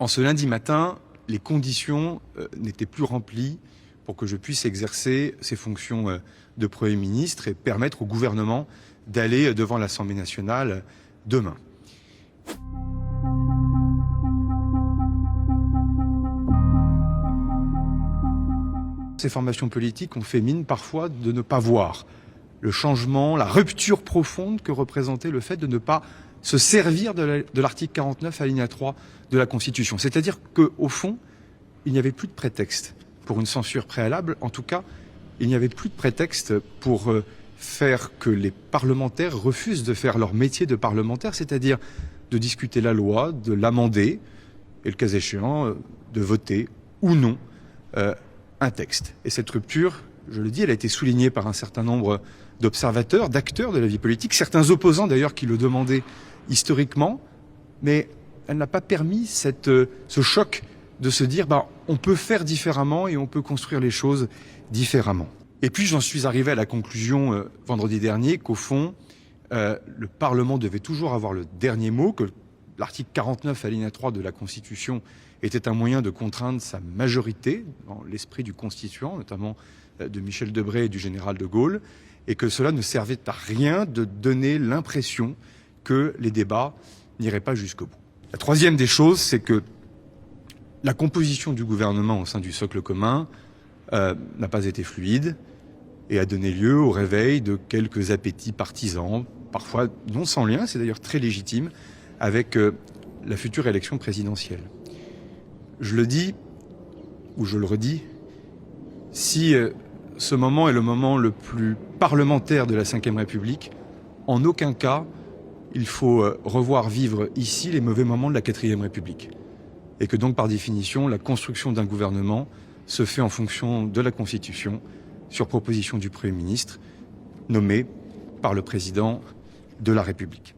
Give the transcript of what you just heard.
En ce lundi matin, les conditions n'étaient plus remplies pour que je puisse exercer ces fonctions de Premier ministre et permettre au gouvernement d'aller devant l'Assemblée nationale demain. Ces formations politiques ont fait mine parfois de ne pas voir le changement, la rupture profonde que représentait le fait de ne pas se servir de l'article 49 alinéa 3 de la Constitution. C'est-à-dire qu'au fond, il n'y avait plus de prétexte pour une censure préalable. En tout cas, il n'y avait plus de prétexte pour faire que les parlementaires refusent de faire leur métier de parlementaire, c'est-à-dire de discuter la loi, de l'amender, et le cas échéant, de voter ou non un texte. Et cette rupture, je le dis, elle a été soulignée par un certain nombre d'observateurs, d'acteurs de la vie politique, certains opposants d'ailleurs qui le demandaient historiquement, mais elle n'a pas permis ce choc de se dire on peut faire différemment et on peut construire les choses différemment. Et puis j'en suis arrivé à la conclusion vendredi dernier qu'au fond, le Parlement devait toujours avoir le dernier mot, que l'article 49 alinéa 3 de la Constitution était un moyen de contraindre sa majorité dans l'esprit du constituant, notamment de Michel Debré et du général de Gaulle, et que cela ne servait à rien de donner l'impression que les débats n'iraient pas jusqu'au bout. La troisième des choses, c'est que la composition du gouvernement au sein du socle commun n'a pas été fluide et a donné lieu au réveil de quelques appétits partisans, parfois non sans lien, c'est d'ailleurs très légitime, avec la future élection présidentielle. Je le dis, ou je le redis, si ce moment est le moment le plus parlementaire de la Ve République, en aucun cas il faut revoir vivre ici les mauvais moments de la Quatrième République. Et que donc par définition, la construction d'un gouvernement se fait en fonction de la Constitution, sur proposition du Premier ministre, nommé par le Président de la République.